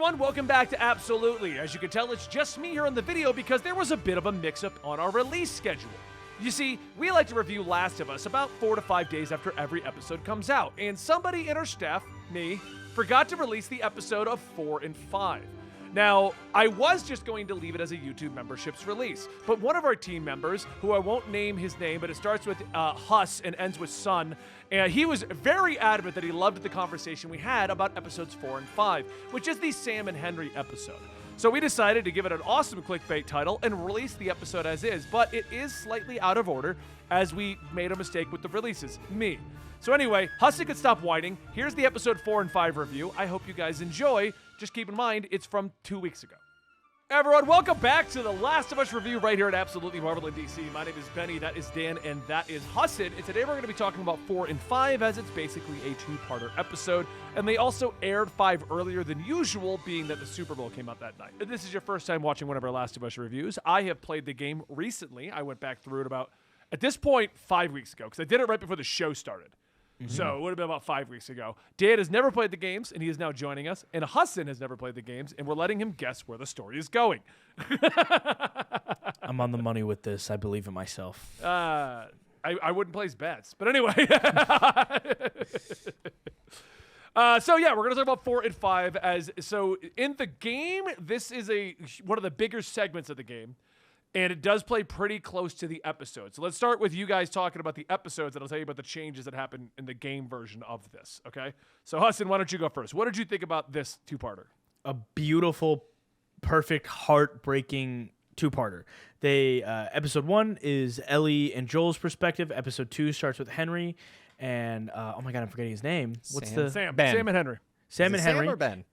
everyone, welcome back to Absolutely. As you can tell, it's just me here on the video because there was a bit of a mix-up on our release schedule. You see, we like to review Last of Us about 4 to 5 days after every episode comes out, and somebody in our staff, me, forgot to release the episode of 4 and 5. Now, I was just going to leave it as a YouTube memberships release, but one of our team members, who I won't name his name, but it starts with Huss and ends with Sun, and he was very adamant that he loved the conversation we had about episodes 4 and 5, which is the Sam and Henry episode. So we decided to give it an awesome clickbait title and release the episode as is, but it is slightly out of order as we made a mistake with the releases, me. So anyway, Hussey could stop whining. Here's the episode 4 and 5 review. I hope you guys enjoy. Just keep in mind, it's from 2 weeks ago. Everyone, welcome back to the Last of Us review right here at Absolutely Marvel in DC. My name is Benny, that is Dan, and that is Hussid. And today we're going to be talking about 4 and 5 as it's basically a two-parter episode. And they also aired 5 earlier than usual, being that the Super Bowl came out that night. If this is your first time watching one of our Last of Us reviews, I have played the game recently. I went back through it about, at this point, 5 weeks ago, because I did it right before the show started. So it would have been about 5 weeks ago. Dan has never played the games, and he is now joining us. And Hussin has never played the games, and we're letting him guess where the story is going. I'm on the money with this. I believe in myself. I wouldn't place bets. But anyway. So yeah, we're going to talk about 4 and 5. So in the game, this is one of the bigger segments of the game. And it does play pretty close to the episode. So let's start with you guys talking about the episodes, and I'll tell you about the changes that happen in the game version of this, okay? So, Hussin, why don't you go first? What did you think about this two-parter? A beautiful, perfect, heartbreaking two-parter. Episode 1 is Ellie and Joel's perspective. Episode 2 starts with Henry. And, oh my God, I'm forgetting his name. What's Sam. Ben. Sam and Henry. Sam and Henry. Sam or Ben?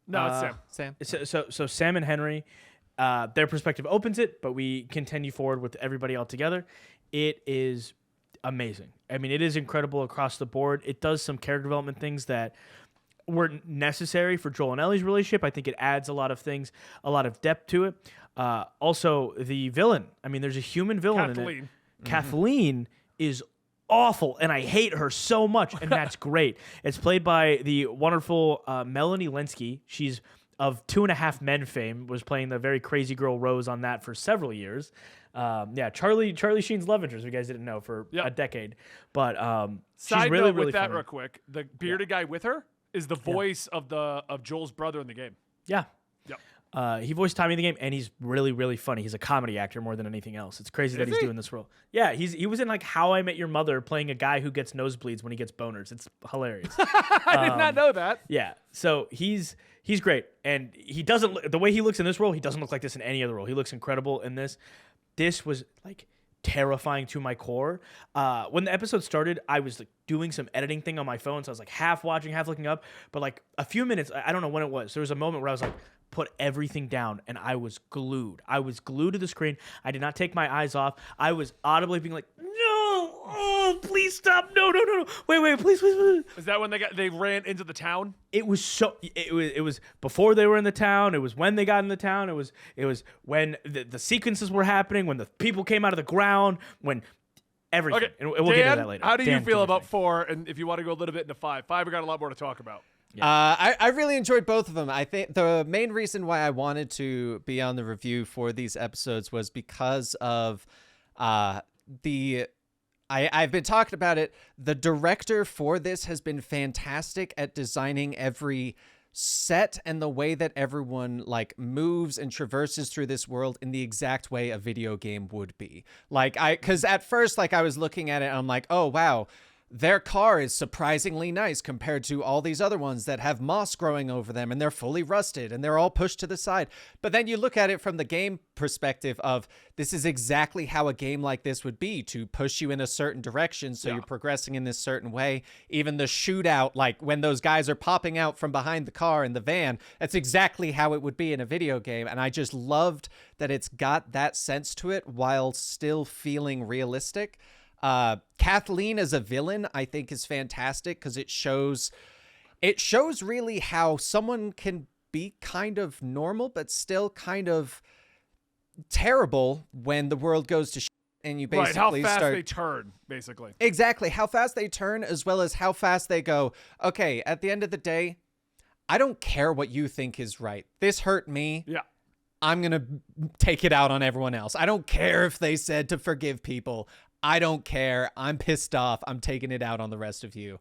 No, it's Sam. Sam. So Sam and Henry. Their perspective opens it, but we continue forward with everybody all together. It is amazing. I mean, it is incredible across the board. It does some character development things that weren't necessary for Joel and Ellie's relationship. I think it adds a lot of things, a lot of depth to it. Also, the villain. I mean, there's a human villain in it. Kathleen. Kathleen is awful, and I hate her so much, and that's great. It's played by the wonderful Melanie Linsky. She's of 2.5 Men fame, was playing the very crazy girl Rose on that for several years. Charlie Sheen's love interest, if you guys didn't know, for a decade. But Side she's really, note really with that funny. real quick, the bearded guy with her is the voice of Joel's brother in the game. Yeah. Yep. He voiced Tommy in the game, and he's really, really funny. He's a comedy actor more than anything else. It's crazy that he's doing this role. Yeah, he was in like How I Met Your Mother, playing a guy who gets nosebleeds when he gets boners. It's hilarious. I did not know that. Yeah, so he's great, and he doesn't. The way he looks in this role, he doesn't look like this in any other role. He looks incredible in this. This was like terrifying to my core. When the episode started, I was like doing some editing thing on my phone, so I was like half watching, half looking up. But like a few minutes, I don't know when it was. There was a moment where I was like, put everything down, and I was glued. I was glued to the screen. I did not take my eyes off. I was audibly being like, no, oh, please stop. No. Wait, please. Is that when they ran into the town? It was it was before they were in the town. It was when they got in the town. It was when the sequences were happening, when the people came out of the ground, when everything. Okay, And we'll Dan, get into that later. how do you Dan, feel do about your thing. 4? And if you want to go a little bit into 5, we got a lot more to talk about. I really enjoyed both of them. I think the main reason why I wanted to be on the review for these episodes was because of I've been talking about it. The director for this has been fantastic at designing every set and the way that everyone like moves and traverses through this world in the exact way a video game would be. Because at first, I was looking at it and I'm like, oh, wow. Their car is surprisingly nice compared to all these other ones that have moss growing over them and they're fully rusted and they're all pushed to the side. But then you look at it from the game perspective of this is exactly how a game like this would be, to push you in a certain direction so you're progressing in this certain way. Even the shootout, like when those guys are popping out from behind the car in the van, that's exactly how it would be in a video game. And I just loved that it's got that sense to it while still feeling realistic. Kathleen as a villain, I think, is fantastic because it shows really how someone can be kind of normal, but still kind of terrible when the world goes to shit and you basically how fast start... they turn, basically. Exactly. How fast they turn, as well as how fast they go, okay, at the end of the day, I don't care what you think is right. This hurt me. Yeah. I'm going to take it out on everyone else. I don't care if they said to forgive people. I don't care. I'm pissed off. I'm taking it out on the rest of you.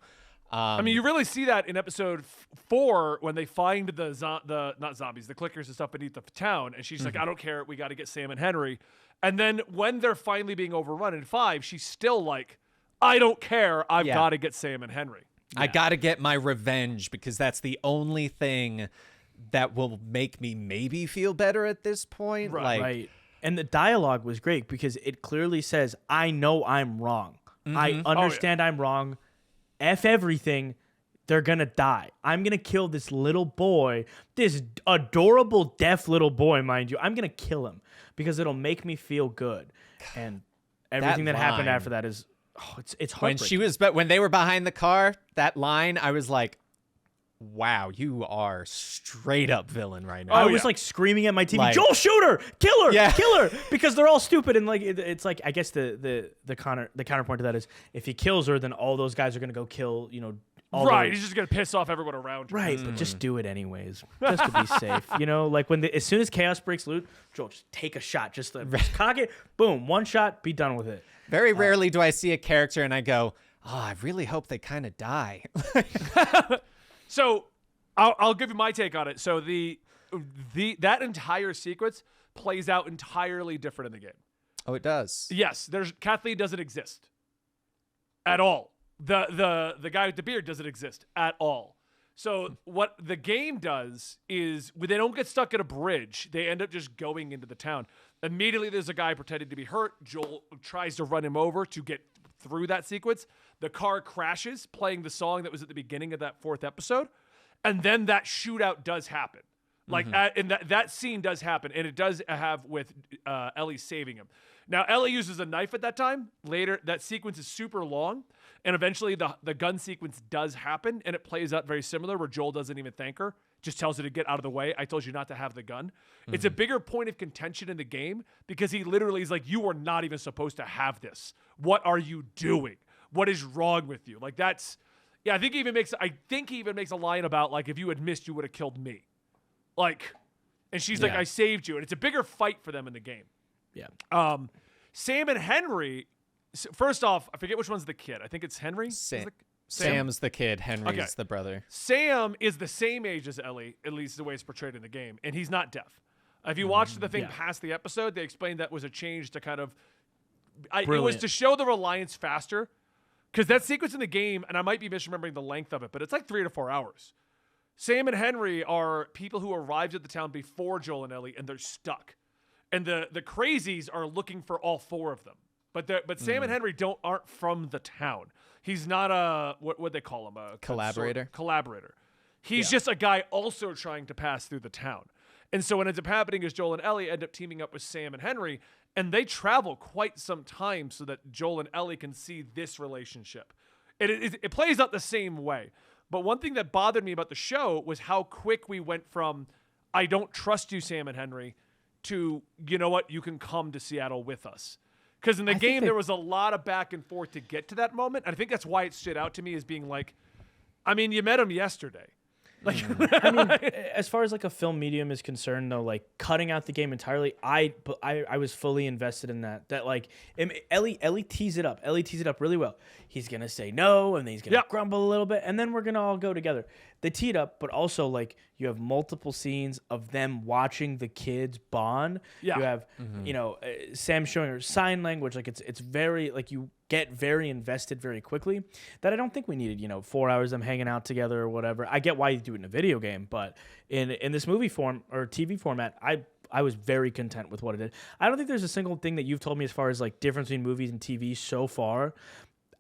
I mean, you really see that in episode 4 when they find the not zombies, the clickers and stuff beneath the town, and she's like, "I don't care. We got to get Sam and Henry." And then when they're finally being overrun in 5, she's still like, "I don't care. I've got to get Sam and Henry. I got to get my revenge because that's the only thing that will make me maybe feel better at this point." Right. And the dialogue was great because it clearly says, I know I'm wrong. I understand I'm wrong. F everything. They're going to die. I'm going to kill this little boy, this adorable deaf little boy, mind you. I'm going to kill him because it'll make me feel good. And everything that happened line. after that is, it's When heartbreaking. when they were behind the car, that line, I was like, wow, you are straight up villain right now. I was like screaming at my TV, Like- Joel, shoot her, kill her, Yeah. kill her, because they're all stupid. And like it's like, I guess the counterpoint to that is if he kills her, then all those guys are gonna go kill all Right. the- He's just gonna piss off everyone around him. right, but just do it anyways, just to be safe. Like as soon as chaos breaks loose, Joel, just take a shot, just cock it, boom, one shot, be done with it. Very rarely do I see a character and I go, oh, I really hope they kind of die. So I'll give you my take on it. So that entire sequence plays out entirely different in the game. Oh, it does. Yes, Kathleen doesn't exist at all. The guy with the beard doesn't exist at all. So what the game does is when they don't get stuck at a bridge, they end up just going into the town. Immediately there's a guy pretending to be hurt. Joel tries to run him over to get through that sequence. The car crashes, playing the song that was at the beginning of that 4th episode. And then that shootout does happen. Like, and that scene does happen. And it does have with Ellie saving him. Now, Ellie uses a knife at that time. Later, that sequence is super long. And eventually, the gun sequence does happen. And it plays out very similar, where Joel doesn't even thank her. Just tells her to get out of the way. I told you not to have the gun. It's a bigger point of contention in the game because he literally is like, you are not even supposed to have this. What are you doing? What is wrong with you? Like, that's... Yeah, I think he even makes a line about, like, if you had missed, you would have killed me. Like, and she's like, I saved you. And it's a bigger fight for them in the game. Yeah. Sam and Henry, first off, I forget which one's the kid. I think it's Henry. Sam's the kid. Henry's Okay. the brother. Sam is the same age as Ellie, at least the way it's portrayed in the game, and he's not deaf. If you watched the thing past the episode, they explained that was a change to kind of... it was Brilliant. to show the reliance faster, because that sequence in the game, and I might be misremembering the length of it, but it's like 3 to 4 hours. Sam and Henry are people who arrived at the town before Joel and Ellie, and they're stuck. And the crazies are looking for all 4 of them. But Sam and Henry aren't from the town. He's not a what they call him, a Collaborator? Collaborator. He's just a guy also trying to pass through the town. And so what ends up happening is Joel and Ellie end up teaming up with Sam and Henry, and they travel quite some time so that Joel and Ellie can see this relationship. It plays out the same way. But one thing that bothered me about the show was how quick we went from, I don't trust you, Sam and Henry, to, you know what, you can come to Seattle with us. Because in the game, there was a lot of back and forth to get to that moment. And I think that's why it stood out to me as being like, I mean, you met him yesterday. Like, I mean, as far as like a film medium is concerned, though, like cutting out the game entirely, I was fully invested in that. That like Ellie tees it up. Ellie tees it up really well. He's gonna say no, and then he's gonna grumble a little bit, and then we're gonna all go together. They tee it up, but also like you have multiple scenes of them watching the kids bond. Yeah. You have Sam showing her sign language. Like it's very like you get very invested very quickly. That I don't think we needed 4 hours of them hanging out together or whatever. I get why you do it in a video game, but in this movie form or TV format, I was very content with what it did. I don't think there's a single thing that you've told me as far as like difference between movies and TV so far.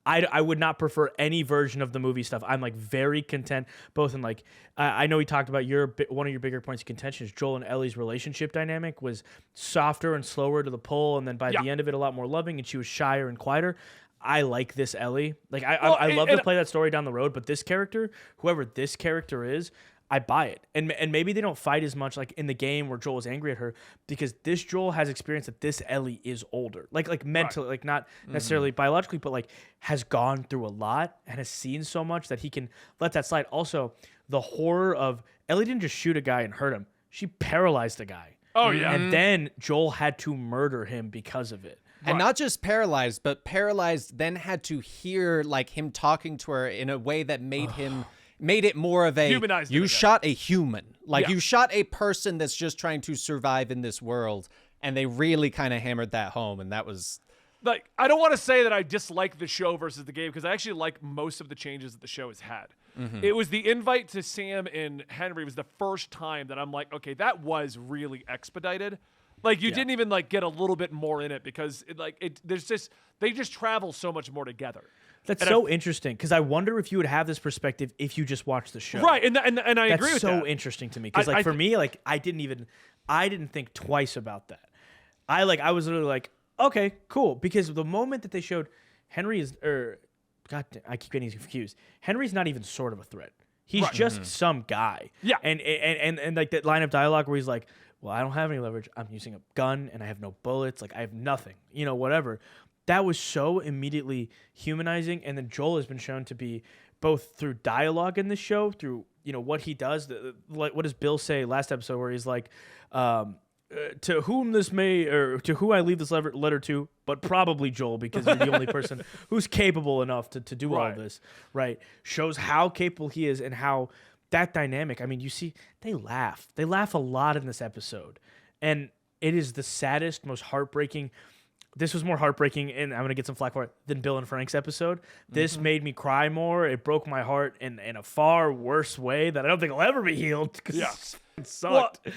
I would not prefer any version of the movie stuff. I'm like very content, both in like I know we talked about one of your bigger points of contention is Joel and Ellie's relationship dynamic was softer and slower to the pull, and then by the end of it, a lot more loving, and she was shyer and quieter. I like this Ellie. Like I love to play that story down the road, but this character, whoever this character is, I buy it. And maybe they don't fight as much like in the game where Joel is angry at her because this Joel has experience that this Ellie is older. Like mentally, like not necessarily biologically, but like has gone through a lot and has seen so much that he can let that slide. Also, the horror of Ellie didn't just shoot a guy and hurt him; she paralyzed a guy. Oh yeah. And then Joel had to murder him because of it. And not just paralyzed, but paralyzed then had to hear like him talking to her in a way that made it more of a Humanized him you again. shot a human. Like Yeah. you shot a person that's just trying to survive in this world. And they really kind of hammered that home. And that was Like, I don't want to say that I dislike the show versus the game because I actually like most of the changes that the show has had. Mm-hmm. It was the invite to Sam and Henry was the first time that I'm like, okay, that was really expedited. Like you didn't even like get a little bit more in it because they just travel so much more together. That's And so interesting because I wonder if you would have this perspective if you just watched the show. Right, and I That's agree with so that. interesting to me because I for me, like I didn't think twice about that. I was literally like, okay, cool, because the moment that they showed Henry is God, I keep getting confused. Henry's not even sort of a threat. He's just some guy. Yeah. And like that line of dialogue where he's like, well, I don't have any leverage. I'm using a gun and I have no bullets. Like I have nothing, whatever. That was so immediately humanizing. And then Joel has been shown to be both through dialogue in this show, through, what he does. Like, what does Bill say last episode where he's like, to whom this may, or to who I leave this letter to, but probably Joel, because you're the only person who's capable enough to do all Right. this, right? Shows how capable he is and how that dynamic. I mean, you see, they laugh a lot in this episode, and it is the saddest, most heartbreaking. This was more heartbreaking, and I'm gonna get some flack for it, than Bill and Frank's episode. This made me cry more. It broke my heart in a far worse way that I don't think will ever be healed. Because it sucked. Well,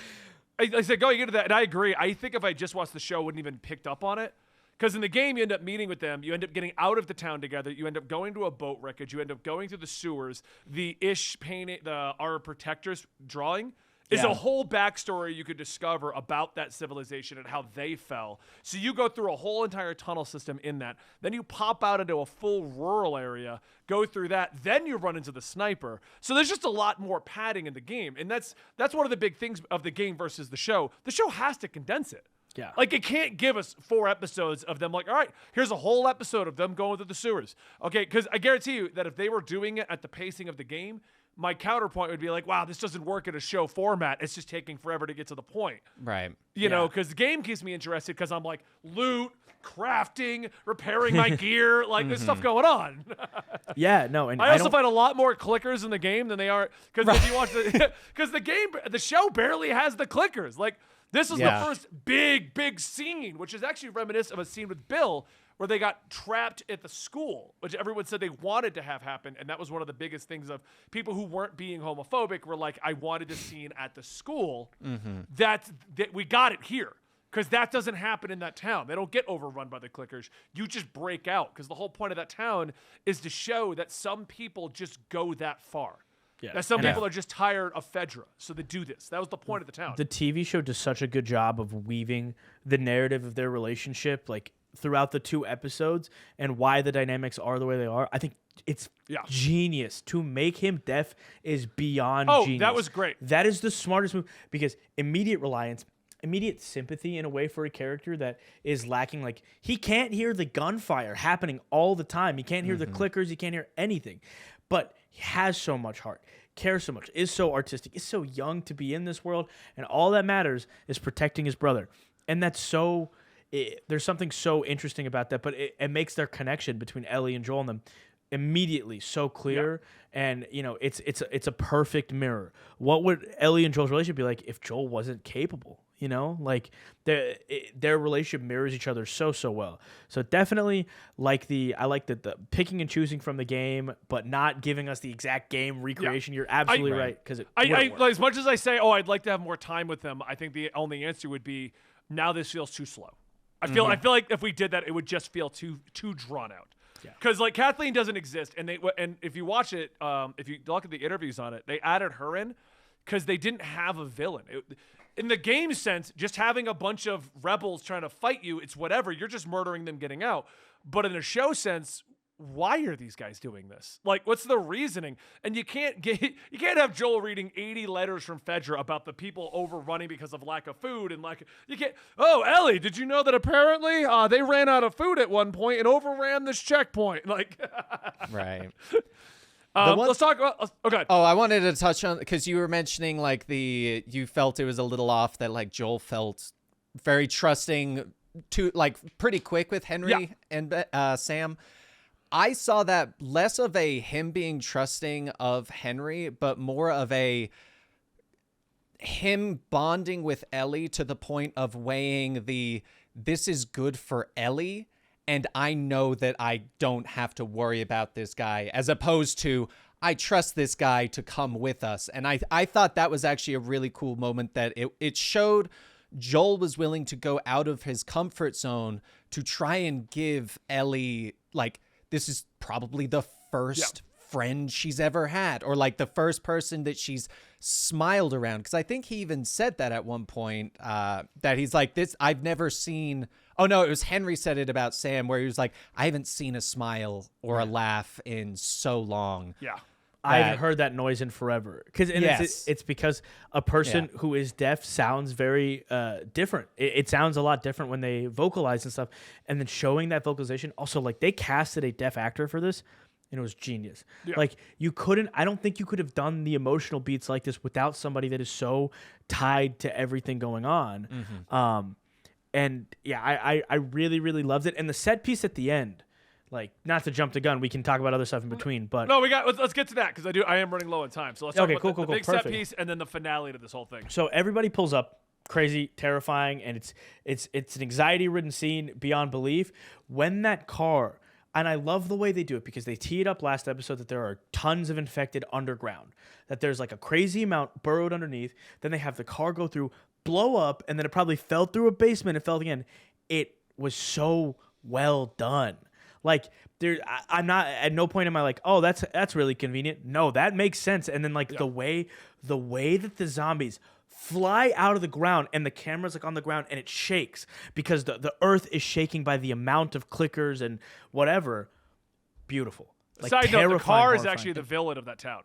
I said going into that, and I agree. I think if I just watched the show, I wouldn't even picked up on it. Because in the game, you end up meeting with them. You end up getting out of the town together. You end up going to a boat wreckage. You end up going through the sewers. The Ish painting, our protectors drawing is a whole backstory you could discover about that civilization and how they fell. So you go through a whole entire tunnel system in that. Then you pop out into a full rural area, go through that. Then you run into the sniper. So there's just a lot more padding in the game. And that's one of the big things of the game versus the show. The show has to condense it. Yeah. Like, it can't give us 4 episodes of them like, all right, here's a whole episode of them going through the sewers. Okay, because I guarantee you that if they were doing it at the pacing of the game, my counterpoint would be like, wow, this doesn't work in a show format. It's just taking forever to get to the point. right. You know, because the game keeps me interested because I'm like, loot, crafting, repairing my gear. Like, there's stuff going on. Yeah, no, and I also don't, find a lot more clickers in the game than they are because if you watch because the show barely has the clickers. Like this is the first big scene, which is actually reminiscent of a scene with Bill where they got trapped at the school, which everyone said they wanted to have happen, and that was one of the biggest things of people who weren't being homophobic were like, I wanted this scene at the school. That we got it here. Because that doesn't happen in that town. They don't get overrun by the clickers. You just break out. Because the whole point of that town is to show that some people just go that far. Yeah. That some And people are just tired of Fedra. So they do this. That was the point of the town. the TV show does such a good job of weaving the narrative of their relationship, like throughout the 2 episodes, and why the dynamics are the way they are. I think it's genius. To make him deaf is beyond genius. That was great. That is the smartest move because immediate reliance, immediate sympathy in a way for a character that is lacking. Like, he can't hear the gunfire happening all the time. He can't hear the clickers. He can't hear anything. But he has so much heart, cares so much, is so artistic, is so young to be in this world, and all that matters is protecting his brother. And that's so... there's something so interesting about that, but it makes their connection between Ellie and Joel and them immediately so clear. And it's a perfect mirror. What would Ellie and Joel's relationship be like if Joel wasn't capable? Like their relationship mirrors each other so well. So definitely I like the picking and choosing from the game, but not giving us the exact game recreation. You're absolutely right, because I as much as I say, I'd like to have more time with them, I think the only answer would be now this feels too slow. I feel like if we did that, it would just feel too drawn out. Because like Kathleen doesn't exist, and if you watch it, if you look at the interviews on it, they added her in because they didn't have a villain. In the game sense, just having a bunch of rebels trying to fight you, it's whatever. You're just murdering them, getting out. But in a show sense, why are these guys doing this? Like, what's the reasoning? And you can't have Joel reading 80 letters from Fedra about the people overrunning because of lack of food and you can't. Oh, Ellie, did you know that apparently they ran out of food at one point and overran this checkpoint? Like, Right. Let's talk about. Okay. Oh, I wanted to touch on because you were mentioning like you felt it was a little off that like Joel felt very trusting to like pretty quick with Henry and Sam. I saw that less of a him being trusting of Henry, but more of a him bonding with Ellie to the point of weighing this is good for Ellie, and I know that I don't have to worry about this guy, as opposed to I trust this guy to come with us. And I thought that was actually a really cool moment that it showed Joel was willing to go out of his comfort zone to try and give Ellie, like, this is probably the first friend she's ever had, or like the first person that she's smiled around. Because I think he even said that at one point, that he's like, this, I've never seen. Oh, no, it was Henry said it about Sam, where he was like, I haven't seen a smile or a laugh in so long. Yeah. I haven't heard that noise in forever. It's because a person who is deaf sounds very different. It sounds a lot different when they vocalize and stuff. And then showing that vocalization, also, like, they casted a deaf actor for this, and it was genius. Yeah. Like, I don't think you could have done the emotional beats like this without somebody that is so tied to everything going on. Mm-hmm. And yeah, I really, really loved it. And the set piece at the end, like, not to jump the gun, we can talk about other stuff in between, but no, let's get to that because I am running low on time. So let's talk about the big set piece and then the finale to this whole thing. So everybody pulls up, crazy, terrifying, and it's an anxiety-ridden scene beyond belief. When that car, and I love the way they do it because they teed up last episode that there are tons of infected underground, that there's like a crazy amount burrowed underneath. Then they have the car go through, blow up, and then it probably fell through a basement and fell again. It was so well done. Like, I'm not, at no point am I like, oh, that's really convenient. No, that makes sense. And then like the way that the zombies fly out of the ground and the camera's like on the ground and it shakes because the earth is shaking by the amount of clickers and whatever. Beautiful. Like, side note, the car is actually the villain of that town.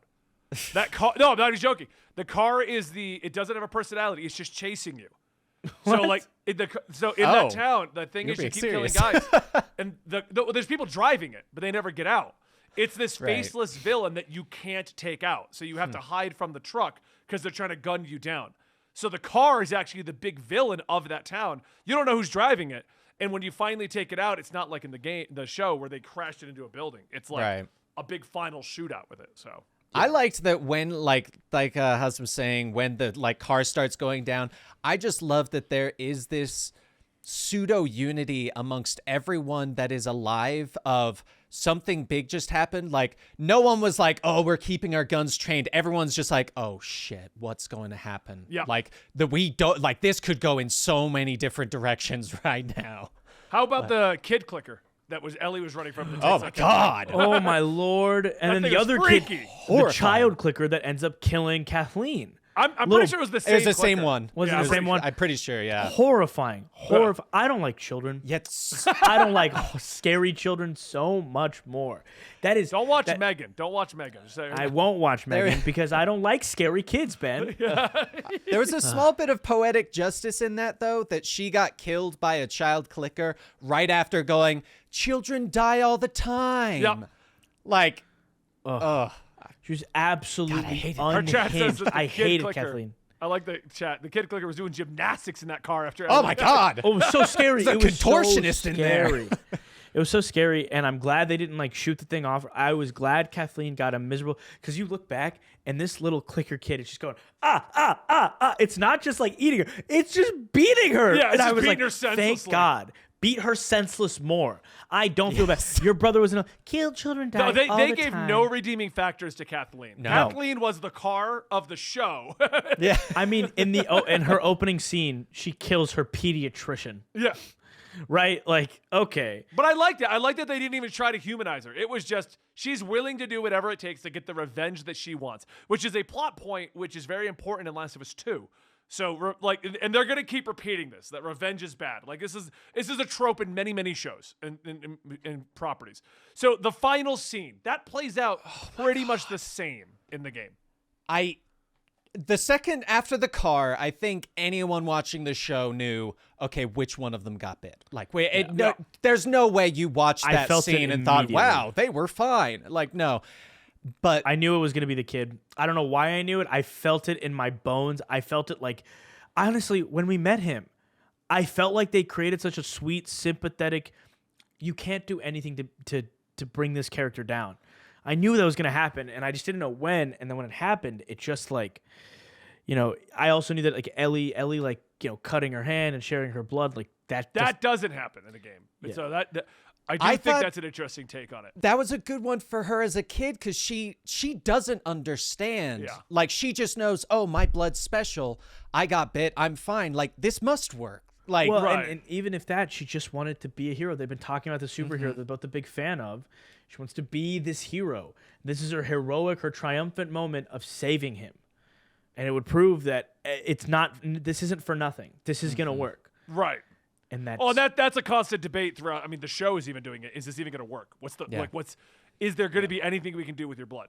That car, no, I'm not even joking. The car it doesn't have a personality. It's just chasing you. So like in that town, the thing is you keep killing guys, and there's people driving it, but they never get out. It's this faceless villain that you can't take out, so you have to hide from the truck because they're trying to gun you down. So the car is actually the big villain of that town. You don't know who's driving it, and when you finally take it out, it's not like in the show where they crashed it into a building. It's like a big final shootout with it. So. I liked that when like Hus was saying, when the like car starts going down, I just love that there is this pseudo unity amongst everyone that is alive of something big just happened. Like, no one was like, oh, we're keeping our guns trained. Everyone's just like, oh shit, what's going to happen? Yeah. Like this could go in so many different directions right now. How about the kid clicker that Ellie was running from? Oh my god! Oh my lord! And then the other kid, the child clicker that ends up killing Kathleen. I'm pretty sure it was the same. It was the same one. Was it the same one? I'm pretty sure. Yeah. Horrifying. I don't like children. Yes. I don't like scary children so much more. Don't watch Megan. Don't watch Megan. I won't watch Megan because I don't like scary kids, Ben. There was a small bit of poetic justice in that, though, that she got killed by a child clicker right after going, children die all the time. Yep. Like, She was absolutely unhinged. Our chat says that I hated clicker. Kathleen. I like the chat. The kid clicker was doing gymnastics in that car after. Oh my god! Oh, it was so scary. There's a contortionist in there. It was so scary, and I'm glad they didn't like shoot the thing off. I was glad Kathleen got a miserable, because you look back and this little clicker kid is just going It's not just like eating her; it's just beating her. Yeah, and I was like, her thank God. Beat her senseless more. I don't feel bad. Your brother was kill children, die all the time. They gave no redeeming factors to Kathleen. No. Kathleen was the car of the show. Yeah. I mean, in her opening scene, she kills her pediatrician. Yeah. Right? Like, okay. But I liked it. I liked that they didn't even try to humanize her. It was just, she's willing to do whatever it takes to get the revenge that she wants, which is a plot point which is very important in Last of Us 2. So, like, and they're gonna keep repeating this, that revenge is bad. Like, this is a trope in many, many shows and properties. So the final scene that plays out pretty much the same in the game. The second after the car, I think anyone watching the show knew, okay, which one of them got bit. Like, there's no way you watched that scene and thought, wow, they were fine. Like, no. But I knew it was going to be the kid. I don't know why I knew it. I felt it in my bones. I felt it like, honestly, when we met him, I felt like they created such a sweet, sympathetic. You can't do anything to bring this character down. I knew that was going to happen, and I just didn't know when. And then when it happened, it just like, I also knew that like Ellie, like cutting her hand and sharing her blood, like that. Doesn't happen in the game. Yeah. So that I think thought that's an interesting take on it. that was a good one for her as a kid because she doesn't understand. Yeah. Like she just knows, oh, my blood's special. I got bit. I'm fine. Like this must work. Like Well, Right. and even if that, she just wanted to be a hero. They've been talking about the superhero they're both a big fan of. She wants to be this hero. This is her heroic, her triumphant moment of saving him. And it would prove that this isn't for nothing. This is going to work. Right. And that's, Oh, that's a constant debate throughout. I mean, the show is even doing it. Is this even going to work? Is there going to be anything we can do with your blood?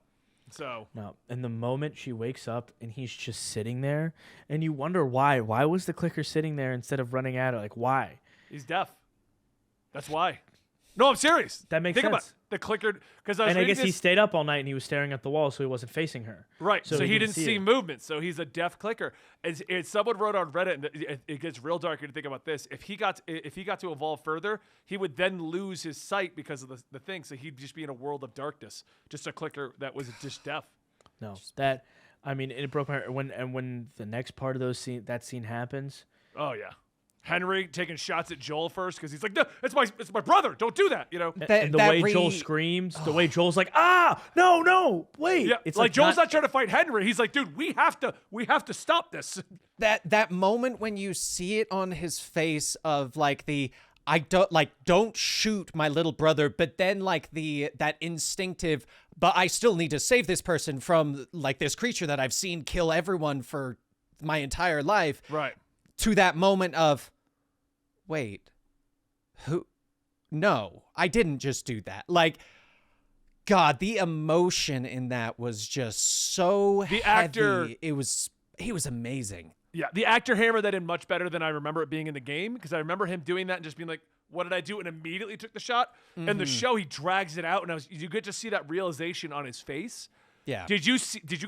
So no. And the moment she wakes up and he's just sitting there, and you wonder why. Why was the clicker sitting there instead of running at her? Like, why? he's deaf. That's why. No, I'm serious. That makes Think about sense. it. The clicker, because I was And I reading guess he this- stayed up all night and he was staring at the wall, so he wasn't facing her. Right. So he didn't see it. movement. So he's a deaf clicker. Someone wrote on Reddit, and it gets real dark to think about this. If he got to evolve further, he would then lose his sight because of the thing. So he'd just be in a world of darkness. Just a clicker that was just deaf. No, it broke my heart. When the next part of that scene happens, Oh yeah. Henry taking shots at Joel first because he's like, no, it's my brother. Don't do that. and the way Joel screams, the way Joel's like, no, wait. Yeah. It's like Joel's not trying to fight Henry. He's like, dude, we have to stop this. that moment when you see it on his face of like don't shoot my little brother, but then like that instinctive, but I still need to save this person from like this creature that I've seen kill everyone for my entire life. Right. To that moment of, wait, no, I didn't just do that. Like, God, the emotion in that was just so The heavy. actor- He was amazing. Yeah, the actor hammered that in much better than I remember it being in the game because I remember him doing that and just being like, "What did I do?" and immediately took the shot. And the show, he drags it out, and you get to see that realization on his face. Yeah. Did you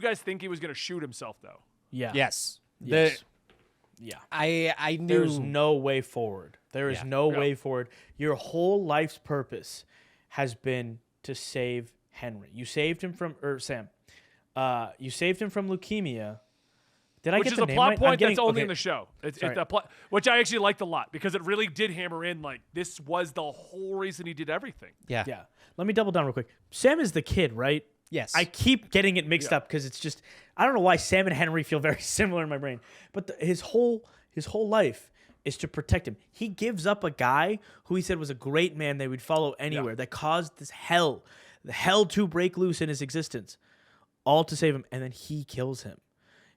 guys think he was going to shoot himself though? Yeah. Yes. Yes. Yeah. I knew. There's no way forward. There is Yeah. no way forward. Your whole life's purpose has been to save Henry. You saved him from, Sam. You saved him from leukemia. Did I Which get is the a name plot right? point that's only okay. in the show. It's Sorry. a plot, which I actually liked a lot because it really did hammer in like this was the whole reason he did everything. Yeah. Yeah. Let me double down real quick. Sam is the kid, right? Yes. I keep getting it mixed up because it's just I don't know why Sam and Henry feel very similar in my brain, but his whole life is to protect him. He gives up a guy who he said was a great man they would follow anywhere that caused the hell to break loose in his existence, all to save him, and then he kills him.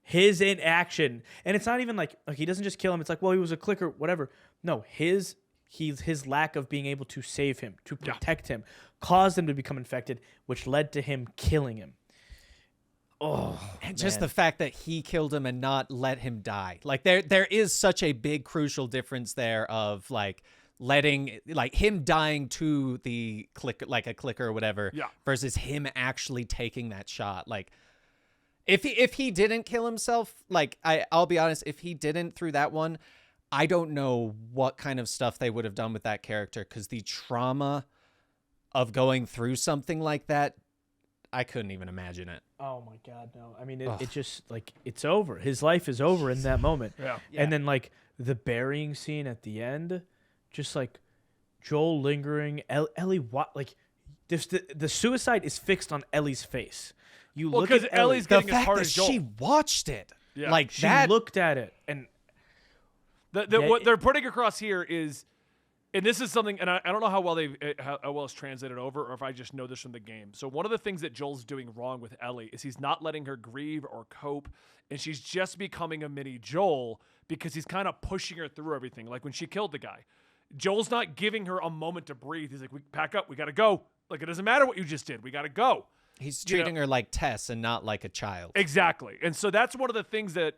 His inaction, and it's not even like he doesn't just kill him. It's like, well, he was a clicker, whatever. No, his lack of being able to save him, to protect him, caused him to become infected, which led to him killing him. Oh, And just man. the fact that he killed him and not let him die. Like there is such a big crucial difference there of like letting like him dying to the clicker, like a clicker or whatever, versus him actually taking that shot. Like if he didn't kill himself, like I'll be honest, if he didn't through that one, I don't know what kind of stuff they would have done with that character because the trauma of going through something like that, I couldn't even imagine it. Oh my God, no. I mean, it just like it's over. His life is over in that moment. Yeah. And then like the burying scene at the end, just like Joel lingering, Ellie, what like the suicide is fixed on Ellie's face. You Well, look because at Ellie. Ellie's The getting as fact hard that as Joel. she watched it, Yeah. like She that. looked at it and What they're putting across here is, and this is something, and I don't know how well how well it's translated over, or if I just know this from the game. So one of the things that Joel's doing wrong with Ellie is he's not letting her grieve or cope, and she's just becoming a mini Joel because he's kind of pushing her through everything. Like when she killed the guy, Joel's not giving her a moment to breathe. He's like, "We pack up, we gotta go. Like it doesn't matter what you just did, we gotta go." He's treating her like Tess and not like a child. Exactly. And so that's one of the things that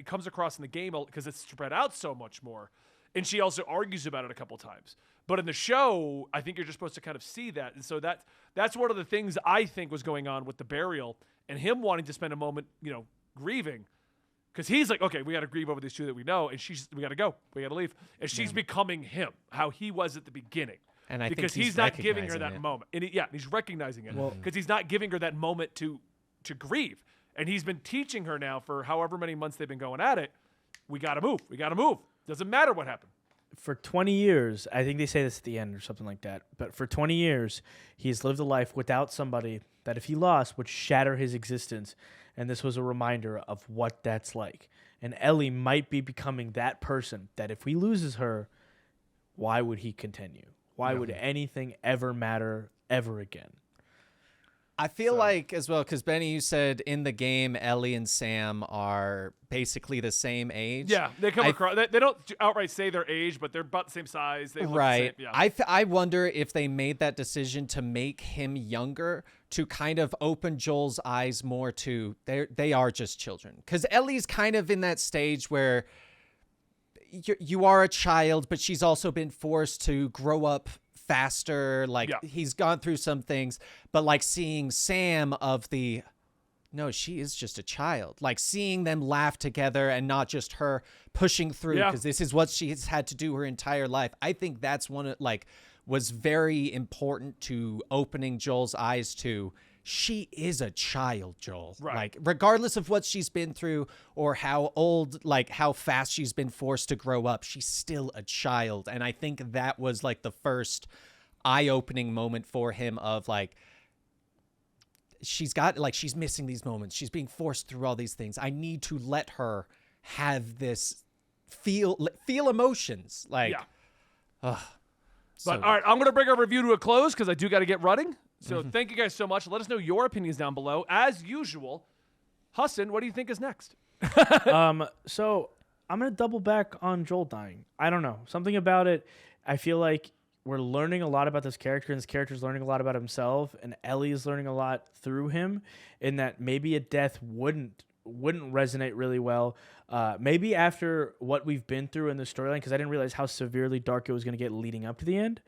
comes across in the game because it's spread out so much more And she also argues about it a couple times. But in the show, I think you're just supposed to kind of see that. And so that's one of the things I think was going on with the burial and him wanting to spend a moment, grieving. Because he's like, okay, we got to grieve over these two that we know, and we got to go. We got to leave. And she's becoming him, how he was at the beginning. And I because think he's not giving her that moment. And he's recognizing it. Because he's not giving her that moment to grieve. And he's been teaching her now for however many months they've been going at it, we got to move. We got to move. Doesn't matter what happened. For 20 years, I think they say this at the end or something like that, but for 20 years, he's lived a life without somebody that if he lost would shatter his existence, and this was a reminder of what that's like. And Ellie might be becoming that person that if he loses her, why would he continue? Why would anything ever matter ever again? I feel like as well, because Benny, you said in the game, Ellie and Sam are basically the same age. Yeah, they come across. They don't outright say their age, but they're about the same size. They look right. The same. Yeah. I wonder if they made that decision to make him younger to kind of open Joel's eyes more to they are just children. Because Ellie's kind of in that stage where you are a child, but she's also been forced to grow up faster. He's gone through some things, but like seeing Sam no, she is just a child. Like seeing them laugh together and not just her pushing through because this is what she's had to do her entire life. I think that's was very important to opening Joel's eyes to. She is a child, Joel. Right. Like, regardless of what she's been through or how old, how fast she's been forced to grow up, she's still a child. And I think that was like the first eye-opening moment for him of she's missing these moments. She's being forced through all these things. I need to let her have this feel emotions. All right, I'm going to bring our review to a close because I do got to get running. So thank you guys so much. Let us know your opinions down below. As usual, Hassan, what do you think is next? So I'm going to double back on Joel dying. I don't know. Something about it, I feel like we're learning a lot about this character, and this character's learning a lot about himself, and Ellie is learning a lot through him, in that maybe a death wouldn't resonate really well. Maybe after what we've been through in the storyline, because I didn't realize how severely dark it was going to get leading up to the end.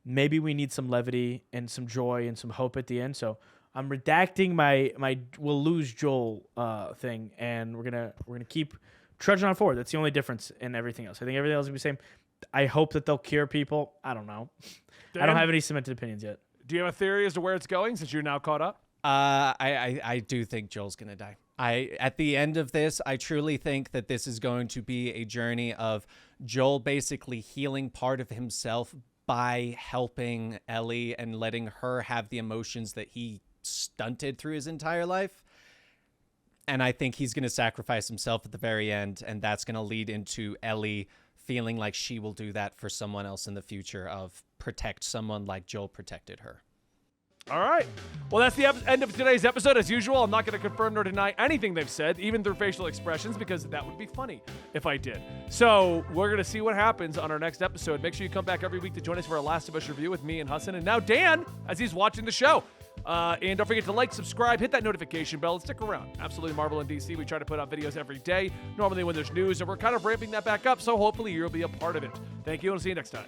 Maybe we need some levity and some joy and some hope at the end. So I'm redacting my we'll lose Joel thing, and we're gonna keep trudging on forward. That's the only difference in everything else. I think everything else will be the same. I hope that they'll cure people. I don't know. Dan? I don't have any cemented opinions yet. Do you have a theory as to where it's going since you're now caught up? I do think Joel's gonna die. At the end of this, I truly think that this is going to be a journey of Joel basically healing part of himself by helping Ellie and letting her have the emotions that he stunted through his entire life. And I think he's going to sacrifice himself at the very end, and that's going to lead into Ellie feeling like she will do that for someone else in the future, of protect someone like Joel protected her. All right. Well, that's the end of today's episode. As usual, I'm not going to confirm nor deny anything they've said, even through facial expressions, because that would be funny if I did. So we're going to see what happens on our next episode. Make sure you come back every week to join us for our Last of Us review with me and Hassan, and now Dan, as he's watching the show. And don't forget to like, subscribe, hit that notification bell, and stick around. Absolutely Marvel in DC. We try to put out videos every day, normally when there's news, and we're kind of ramping that back up, so hopefully you'll be a part of it. Thank you, and I'll see you next time.